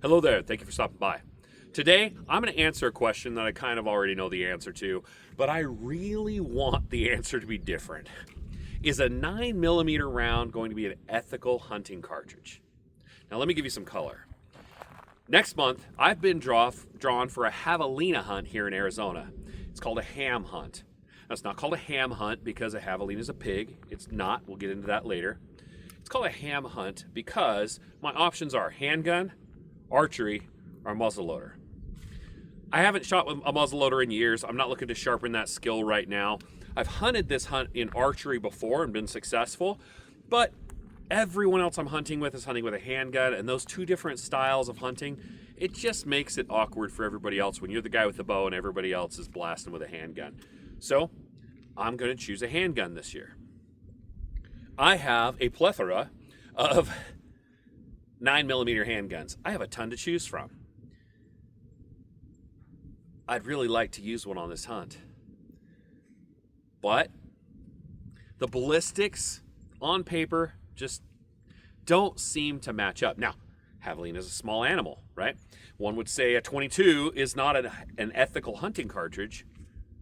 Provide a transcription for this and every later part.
Hello there, thank you for stopping by. Today, I'm going to answer a question that I kind of already know the answer to, but I really want the answer to be different. Is a 9mm round going to be an ethical hunting cartridge? Now let me give you some color. Next month, I've been drawn for a javelina hunt here in Arizona. It's called a ham hunt. Now, it's not called a ham hunt because a javelina is a pig. It's not, we'll get into that later. It's called a ham hunt because my options are handgun, archery, or muzzleloader. I haven't shot with a muzzleloader in years. I'm not looking to sharpen that skill right now. I've hunted this hunt in archery before and been successful, but everyone else I'm hunting with is hunting with a handgun, and those two different styles of hunting, it just makes it awkward for everybody else when you're the guy with the bow and everybody else is blasting with a handgun. So I'm going to choose a handgun this year. I have a plethora of 9mm handguns. I have a ton to choose from. I'd really like to use one on this hunt. But the ballistics on paper just don't seem to match up. Now, javelina is a small animal, right? One would say a 22 is not an ethical hunting cartridge,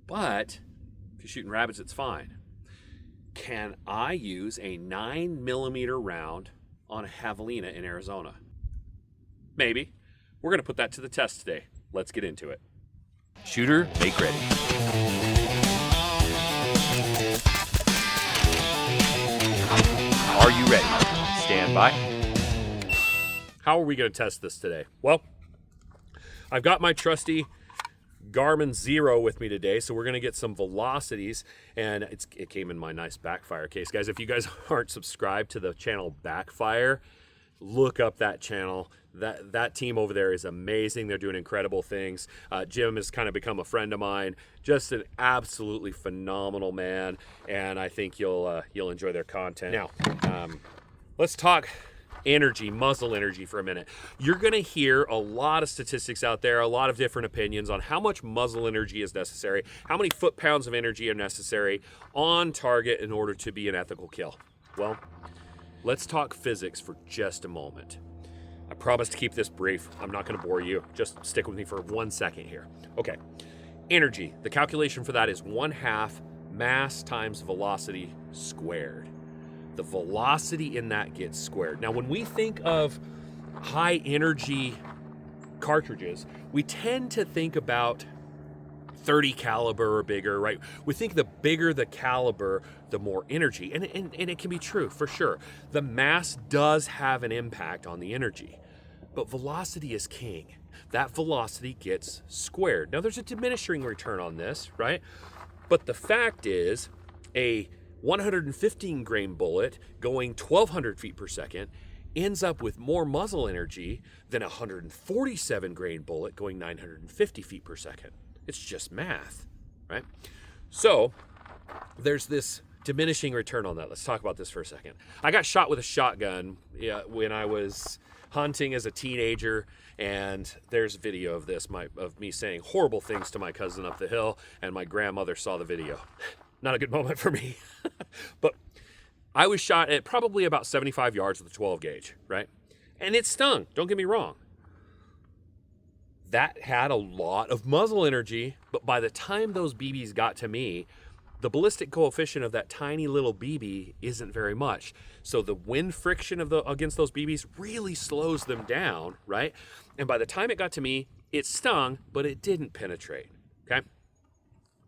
but if you're shooting rabbits, it's fine. Can I use a 9mm round on a javelina in Arizona? Maybe. We're going to put that to the test today. Let's get into it. Shooter, make ready. Are you ready? Stand by. How are we going to test this today? Well, I've got my trusty Garmin Zero with me today, so we're going to get some velocities, and it came in my nice backfire case. Guys, if you guys aren't subscribed to the channel Backfire, look up that channel. That team over there is amazing. They're doing incredible things. Jim has kind of become a friend of mine. Just an absolutely phenomenal man, and I think you'll enjoy their content. Now, let's talk energy, muzzle energy for a minute. You're going to hear a lot of statistics out there, a lot of different opinions on how much muzzle energy is necessary, how many foot-pounds of energy are necessary on target in order to be an ethical kill. Well, let's talk physics for just a moment. I promise to keep this brief. I'm not going to bore you. Just stick with me for 1 second here. Okay. Energy. The calculation for that is 1/2 mass times velocity squared. The velocity in that gets squared. Now, when we think of high energy cartridges, we tend to think about 30 caliber or bigger, right? We think the bigger the caliber, the more energy. And it can be true, for sure. The mass does have an impact on the energy, but velocity is king. That velocity gets squared. Now, there's a diminishing return on this, right? But the fact is, a 115 grain bullet going 1,200 feet per second ends up with more muzzle energy than a 147 grain bullet going 950 feet per second. It's just math, right? So there's this diminishing return on that. Let's talk about this for a second. I got shot with a shotgun when I was hunting as a teenager, and there's video of this, of me saying horrible things to my cousin up the hill, and my grandmother saw the video. Not a good moment for me. But I was shot at probably about 75 yards with a 12 gauge, right? And it stung, don't get me wrong. That had a lot of muzzle energy, but by the time those BBs got to me, the ballistic coefficient of that tiny little BB isn't very much. So the wind friction against those BBs really slows them down, right? And by the time it got to me, it stung, but it didn't penetrate, okay?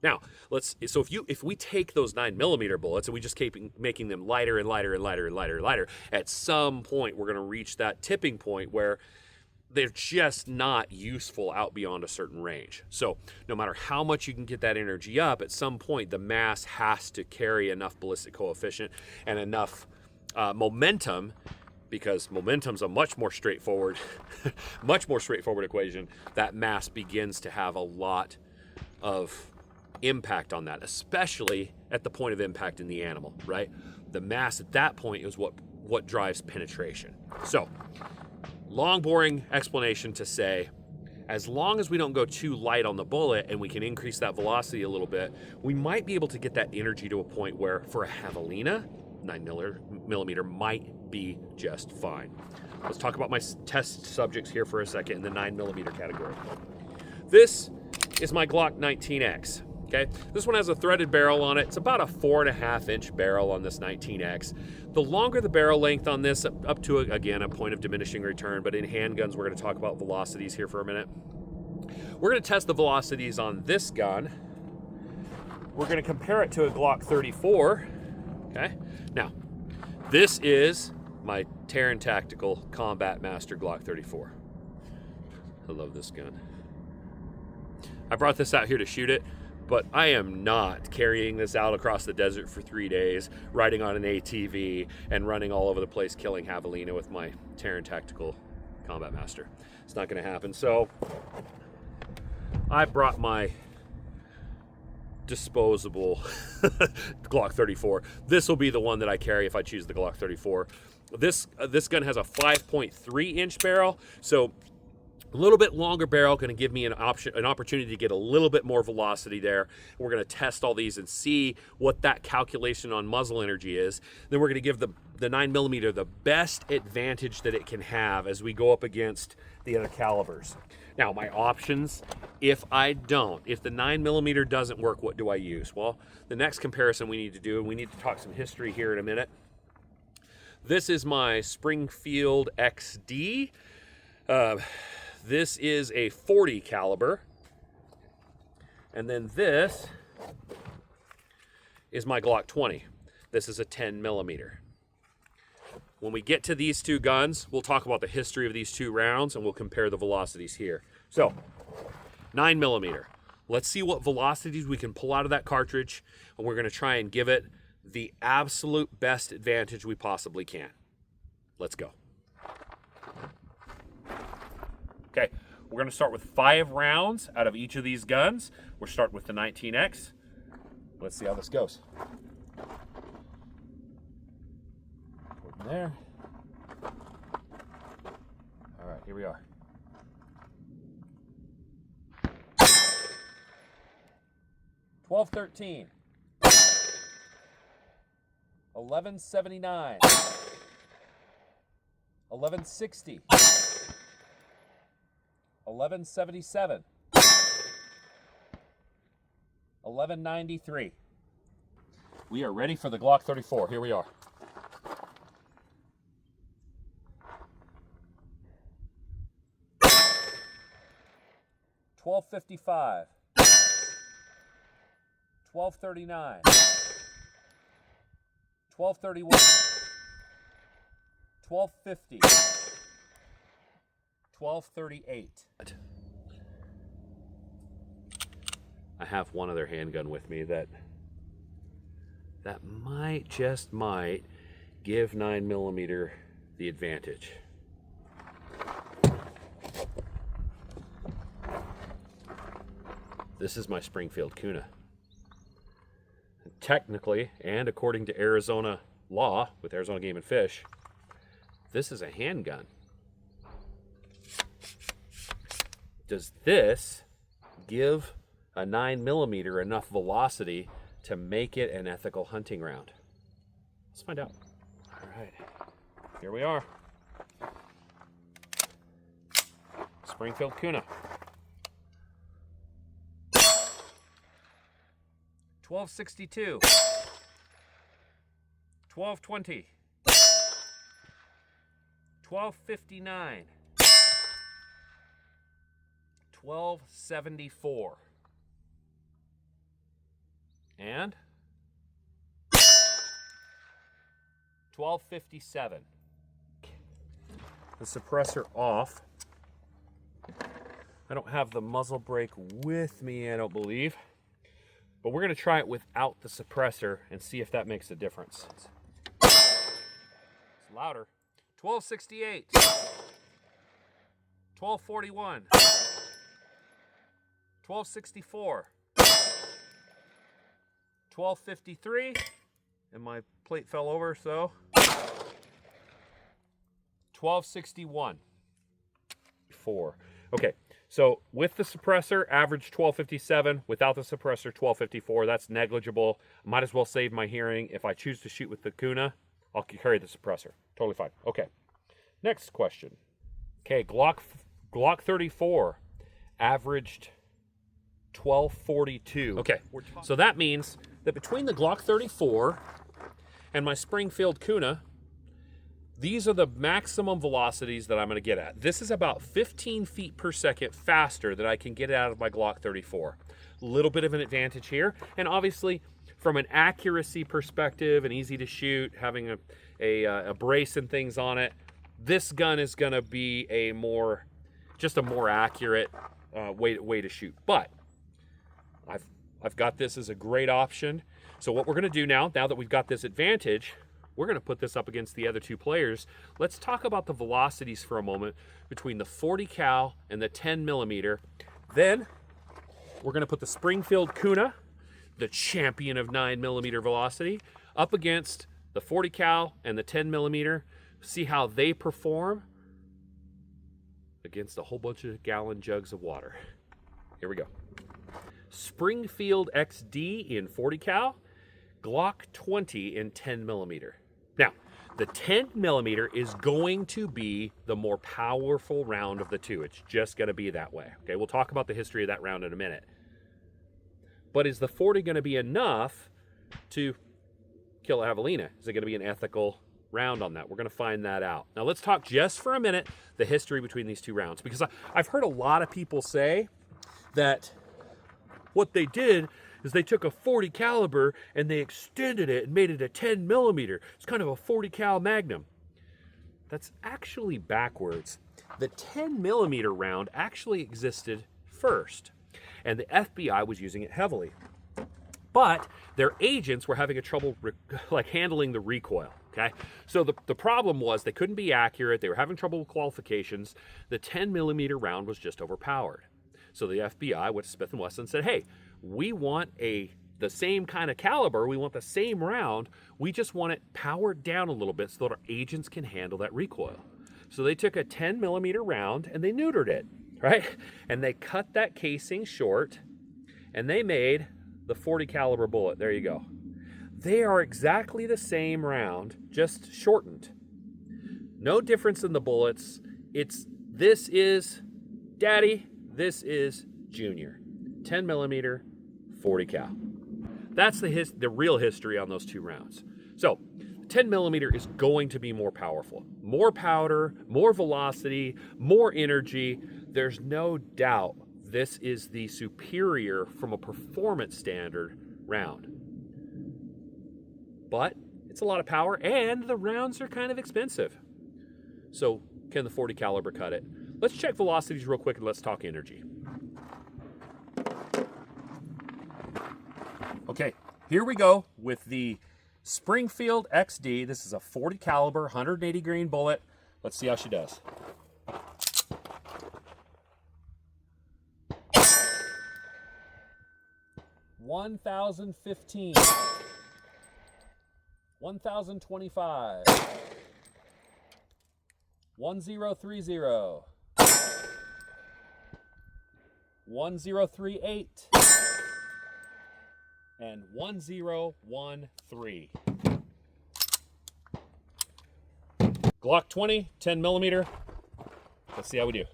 Now, if we take those 9mm bullets and we just keep making them lighter and lighter and lighter and lighter and lighter, at some point we're going to reach that tipping point where they're just not useful out beyond a certain range. So no matter how much you can get that energy up, at some point the mass has to carry enough ballistic coefficient and enough momentum, because momentum's a much more straightforward equation. That mass begins to have a lot of impact on that, especially at the point of impact in the animal, right? The mass at that point is what drives penetration. So, long, boring explanation to say, as long as we don't go too light on the bullet and we can increase that velocity a little bit, we might be able to get that energy to a point where, for a javelina, 9mm might be just fine. Let's talk about my test subjects here for a second in the 9mm category. This is my Glock 19X. Okay, this one has a threaded barrel on it. It's about a 4.5-inch barrel on this 19X. The longer the barrel length on this, up to, again, a point of diminishing return, but in handguns, we're going to talk about velocities here for a minute. We're going to test the velocities on this gun. We're going to compare it to a Glock 34. Okay, now, this is my Terran Tactical Combat Master Glock 34. I love this gun. I brought this out here to shoot it, but I am not carrying this out across the desert for 3 days, riding on an ATV and running all over the place killing Javelina with my Terran Tactical Combat Master. It's not going to happen. So I brought my disposable Glock 34. This will be the one that I carry if I choose the Glock 34. This gun has a 5.3-inch barrel, so a little bit longer barrel, going to give me an opportunity to get a little bit more velocity there. We're going to test all these and see what that calculation on muzzle energy is. Then we're going to give the 9mm the best advantage that it can have as we go up against the other calibers. Now, my options, if the 9mm doesn't work, what do I use? Well, the next comparison we need to do, and we need to talk some history here in a minute. This is my Springfield XD. This is a 40 caliber. And then this is my Glock 20. This is a 10mm. When we get to these two guns, we'll talk about the history of these two rounds and we'll compare the velocities here. So, 9mm. Let's see what velocities we can pull out of that cartridge, and we're going to try and give it the absolute best advantage we possibly can. Let's go. Okay, we're going to start with 5 rounds out of each of these guns. We're starting with the 19X. Let's see how this goes. Put in there. All right, here we are. $12.13. $11.79. $11.60. $11.77. $11.93. We are ready for the Glock 34. Here we are. $12.55. $12.39. $12.31. $12.50. $12.38. I have one other handgun with me that might, just might, give 9mm the advantage. This is my Springfield Kuna. Technically, and according to Arizona law, with Arizona Game and Fish, this is a handgun. Does this give a 9mm enough velocity to make it an ethical hunting round? Let's find out. All right, here we are. Springfield Kuna. 1262, 1220, 1259, 1274, and 1257. The suppressor off. I don't have the muzzle brake with me, I don't believe. But we're going to try it without the suppressor and see if that makes a difference. It's louder. 1268. 1241. 1264. 1253. And my plate fell over, so 1261. 4. Okay. So with the suppressor, average 1257. Without the suppressor, 1254. That's negligible. Might as well save my hearing. If I choose to shoot with the Kuna, I'll carry the suppressor. Totally fine. Okay. Next question. Okay, Glock 34 averaged 1242. Okay, so that means that between the Glock 34 and my Springfield Kuna, these are the maximum velocities that I'm going to get at. This is about 15 feet per second faster than I can get out of my Glock 34. A little bit of an advantage here, and obviously from an accuracy perspective and easy to shoot, having a brace and things on it, this gun is going to be just a more accurate way to shoot. But I've got this as a great option. So what we're going to do now that we've got this advantage, we're going to put this up against the other two players. Let's talk about the velocities for a moment between the 40 cal and the 10 millimeter. Then we're going to put the Springfield Kuna, the champion of 9 millimeter velocity, up against the 40 cal and the 10 millimeter. See how they perform against a whole bunch of gallon jugs of water. Here we go. Springfield XD in 40 cal, Glock 20 in 10 millimeter. Now, the 10 millimeter is going to be the more powerful round of the two. It's just going to be that way. Okay, we'll talk about the history of that round in a minute. But is the 40 going to be enough to kill a Javelina? Is it going to be an ethical round on that? We're going to find that out. Now, let's talk just for a minute the history between these two rounds, because I've heard a lot of people say that what they did is they took a 40 caliber and they extended it and made it a 10 millimeter. It's kind of a 40 cal Magnum. That's actually backwards. The 10 millimeter round actually existed first, and the FBI was using it heavily. But their agents were having a trouble handling the recoil. Okay, so the problem was they couldn't be accurate. They were having trouble with qualifications. The 10 millimeter round was just overpowered. So the FBI went to Smith & Wesson and said, hey, we want the same kind of caliber. We want the same round. We just want it powered down a little bit so that our agents can handle that recoil. So they took a 10 millimeter round and they neutered it, right? And they cut that casing short and they made the 40 caliber bullet. There you go. They are exactly the same round, just shortened. No difference in the bullets. This is Daddy, this is Junior. 10 millimeter, 40 cal. That's the real history on those two rounds. So 10 millimeter is going to be more powerful. More powder, more velocity, more energy. There's no doubt this is the superior from a performance standard round. But it's a lot of power and the rounds are kind of expensive. So can the 40 caliber cut it? Let's check velocities real quick and let's talk energy. Okay, here we go with the Springfield XD. This is a 40 caliber, 180 grain bullet. Let's see how she does. $1,015. 1,025. 1030. 1038. And 1013. Glock 20, 10 millimeter. Let's see how we do.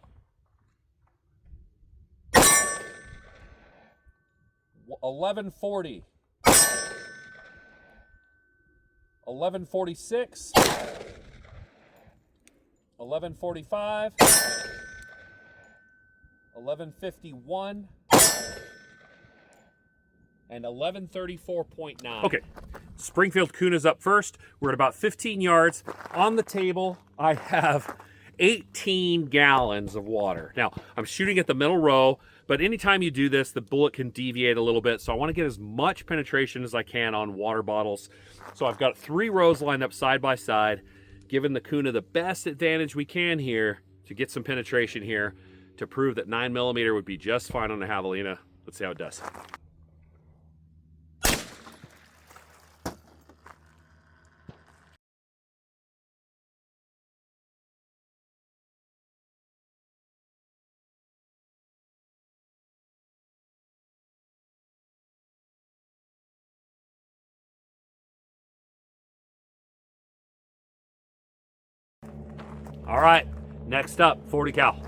1140. 1146. 1145. 1151. And 1134.9. Okay, Springfield Kuna's up first. We're at about 15 yards. On the table, I have 18 gallons of water. Now, I'm shooting at the middle row, but anytime you do this, the bullet can deviate a little bit. So I want to get as much penetration as I can on water bottles. So I've got 3 rows lined up side by side, giving the Kuna the best advantage we can here to get some penetration here to prove that 9 millimeter would be just fine on a Javelina. Let's see how it does. All right, next up, 40 cal.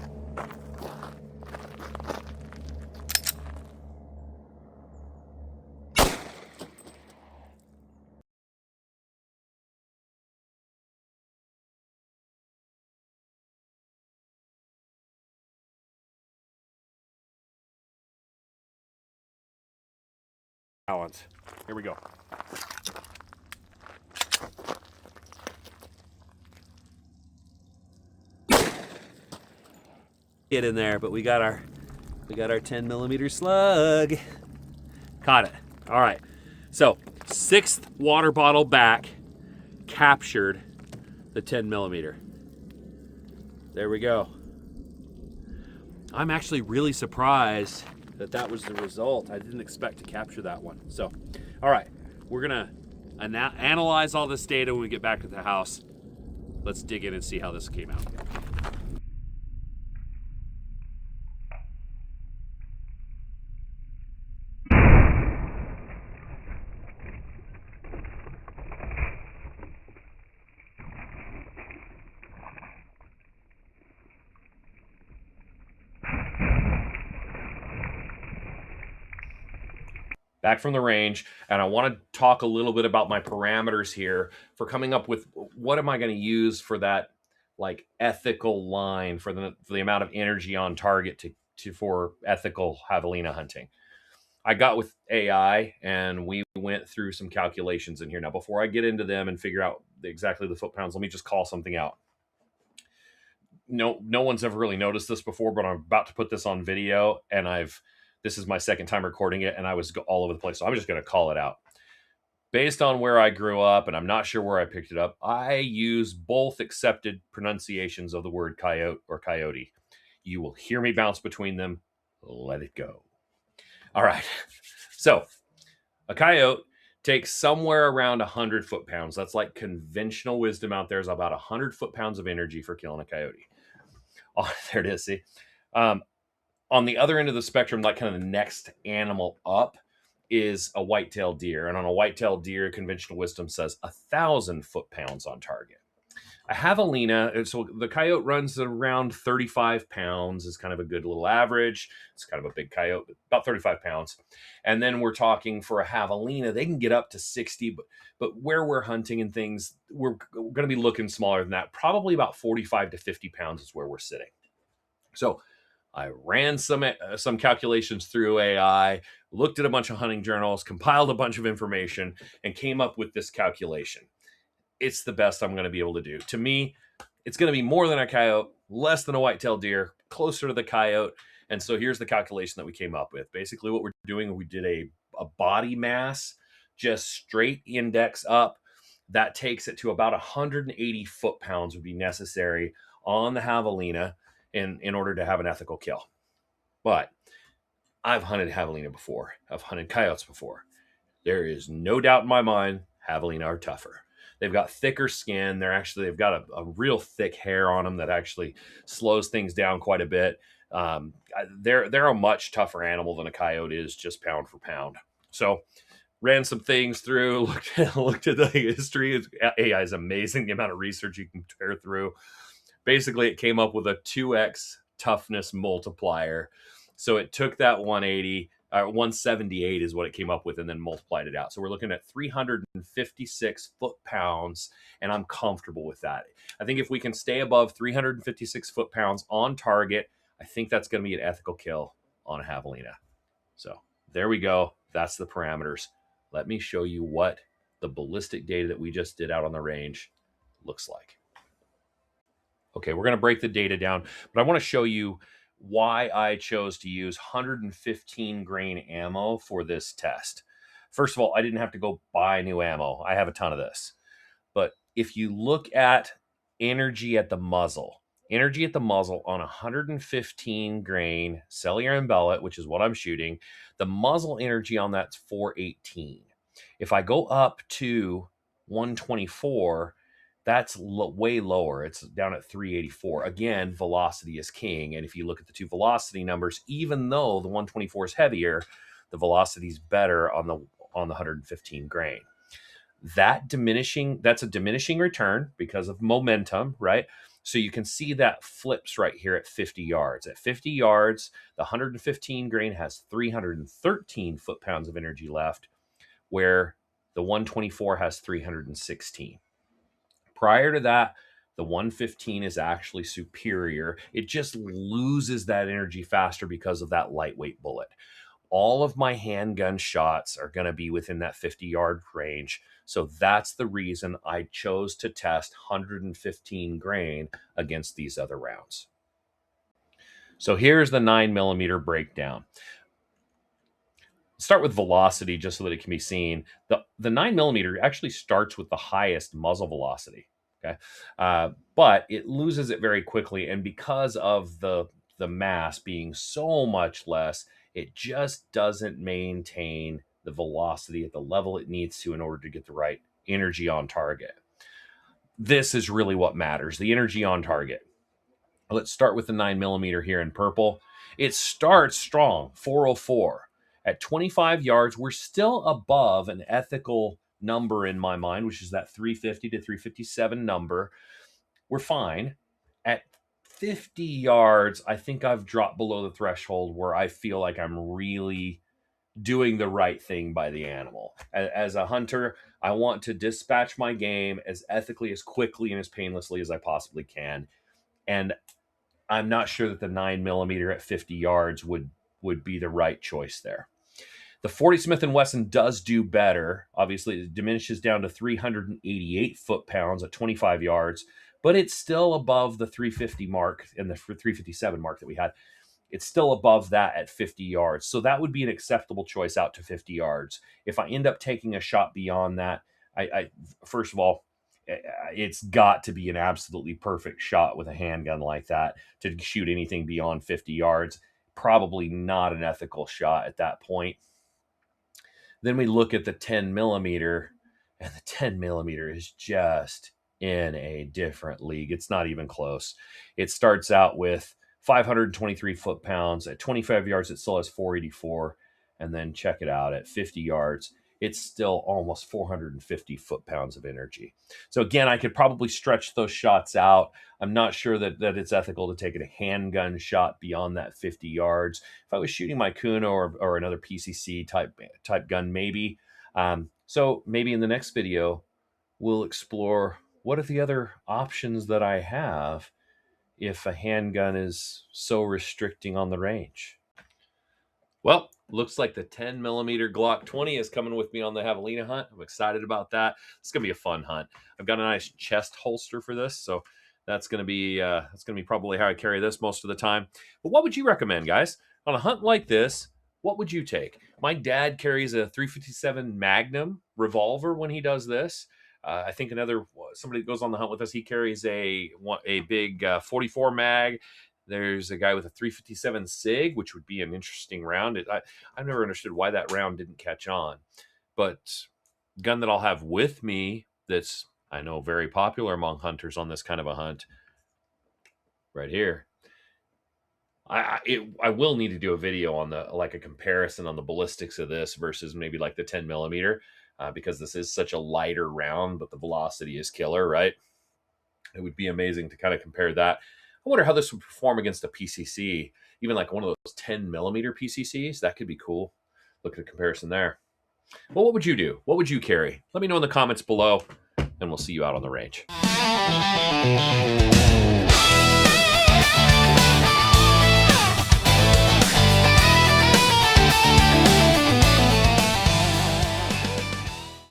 Balance. Here we go. Get in there, but we got our 10mm slug. Caught it. All right. So 6th water bottle back, captured the 10mm. There we go. I'm actually really surprised that that was the result. I didn't expect to capture that one. So, all right, we're gonna analyze all this data when we get back to the house. Let's dig in and see how this came out. Back from the range, and I want to talk a little bit about my parameters here for coming up with what am I going to use for that like ethical line for the amount of energy on target for ethical javelina hunting. I got with AI and we went through some calculations in here. Now, before I get into them and figure out exactly the foot pounds, let me just call something out. No one's ever really noticed this before, but I'm about to put this on video, and this is my second time recording it, and I was all over the place. So I'm just going to call it out. Based on where I grew up, and I'm not sure where I picked it up, I use both accepted pronunciations of the word coyote or coyote. You will hear me bounce between them. Let it go. All right. So a coyote takes somewhere around 100 foot-pounds. That's like conventional wisdom out there is about 100 foot-pounds of energy for killing a coyote. Oh, there it is. See? On the other end of the spectrum, like kind of the next animal up is a whitetail deer. And on a whitetail deer, conventional wisdom says 1,000 foot-pounds on target. A javelina, so the coyote runs around 35 pounds is kind of a good little average. It's kind of a big coyote, about 35 pounds. And then we're talking for a javelina, they can get up to 60, but where we're hunting and things, we're going to be looking smaller than that. Probably about 45 to 50 pounds is where we're sitting. So I ran some calculations through AI, looked at a bunch of hunting journals, compiled a bunch of information, and came up with this calculation. It's the best I'm going to be able to do. To me, it's going to be more than a coyote, less than a whitetail deer, closer to the coyote. And so here's the calculation that we came up with. Basically what we're doing, we did a body mass, just straight index up. That takes it to about 180 foot-pounds would be necessary on the javelina in order to have an ethical kill. But I've hunted javelina before. I've hunted coyotes before. There is no doubt in my mind, javelina are tougher. They've got thicker skin. They've got a real thick hair on them that actually slows things down quite a bit. They're a much tougher animal than a coyote is, just pound for pound. So ran some things through, looked at the history. AI is amazing, the amount of research you can tear through. Basically, it came up with a 2x toughness multiplier. So it took that 178 is what it came up with, and then multiplied it out. So we're looking at 356 foot-pounds, and I'm comfortable with that. I think if we can stay above 356 foot-pounds on target, I think that's going to be an ethical kill on a javelina. So there we go. That's the parameters. Let me show you what the ballistic data that we just did out on the range looks like. Okay, we're going to break the data down, but I want to show you why I chose to use 115 grain ammo for this test. First of all, I didn't have to go buy new ammo. I have a ton of this. But if you look at energy at the muzzle on 115 grain cellular and bellet, which is what I'm shooting, the muzzle energy on that's 418. If I go up to 124, that's way lower. It's down at 384. Again, velocity is king. And if you look at the two velocity numbers, even though the 124 is heavier, the velocity is better on the 115 grain. That's a diminishing return because of momentum, right? So you can see that flips right here at 50 yards. At 50 yards, the 115 grain has 313 foot-pounds of energy left, where the 124 has 316. Prior to that, the 115 is actually superior. It just loses that energy faster because of that lightweight bullet. All of my handgun shots are going to be within that 50-yard range. So that's the reason I chose to test 115 grain against these other rounds. So here's the 9mm breakdown. Start with velocity just so that it can be seen. The 9mm actually starts with the highest muzzle velocity. Okay, but it loses it very quickly, and because of the mass being so much less, it just doesn't maintain the velocity at the level it needs to in order to get the right energy on target. This is really what matters, the energy on target. Let's start with the 9mm here in purple. It starts strong, 404. At 25 yards, we're still above an ethical number in my mind, which is that 350 to 357 number. We're fine. At 50 yards, I think I've dropped below the threshold where I feel like I'm really doing the right thing by the animal. As a hunter, I want to dispatch my game as ethically, as quickly, and as painlessly as I possibly can. And I'm not sure that the 9mm at 50 yards would be the right choice there. The 40 Smith & Wesson does do better. Obviously, it diminishes down to 388 foot-pounds at 25 yards, but it's still above the 350 mark and the 357 mark that we had. It's still above that at 50 yards. So that would be an acceptable choice out to 50 yards. If I end up taking a shot beyond that, I first of all, it's got to be an absolutely perfect shot with a handgun like that to shoot anything beyond 50 yards. Probably not an ethical shot at that point. Then we look at the 10mm, and the 10mm is just in a different league. It's not even close. It starts out with 523 foot-pounds. At 25 yards, it still has 484. And then check it out, at 50 yards, it's still almost 450 foot-pounds of energy. So again, I could probably stretch those shots out. I'm not sure that it's ethical to take a handgun shot beyond that 50 yards. If I was shooting my Kuna or another PCC type gun, maybe. So maybe in the next video, we'll explore what are the other options that I have if a handgun is so restricting on the range. Well, looks like the 10mm Glock 20 is coming with me on the Javelina hunt. I'm excited about that. It's going to be a fun hunt. I've got a nice chest holster for this, so that's going to be probably how I carry this most of the time. But what would you recommend, guys? On a hunt like this, what would you take? My dad carries a 357 Magnum revolver when he does this. I think somebody that goes on the hunt with us, he carries a big 44 mag. There's a guy with a 357 SIG, which would be an interesting round. I've never understood why that round didn't catch on. But gun that I'll have with me that's, I know, very popular among hunters on this kind of a hunt, right here. I will need to do a video on a comparison on the ballistics of this versus maybe like the 10mm, because this is such a lighter round, but the velocity is killer, right? It would be amazing to kind of compare that. I wonder how this would perform against a PCC, even like one of those 10mm PCCs. That could be cool. Look at the comparison there. Well, what would you do? What would you carry? Let me know in the comments below, and we'll see you out on the range.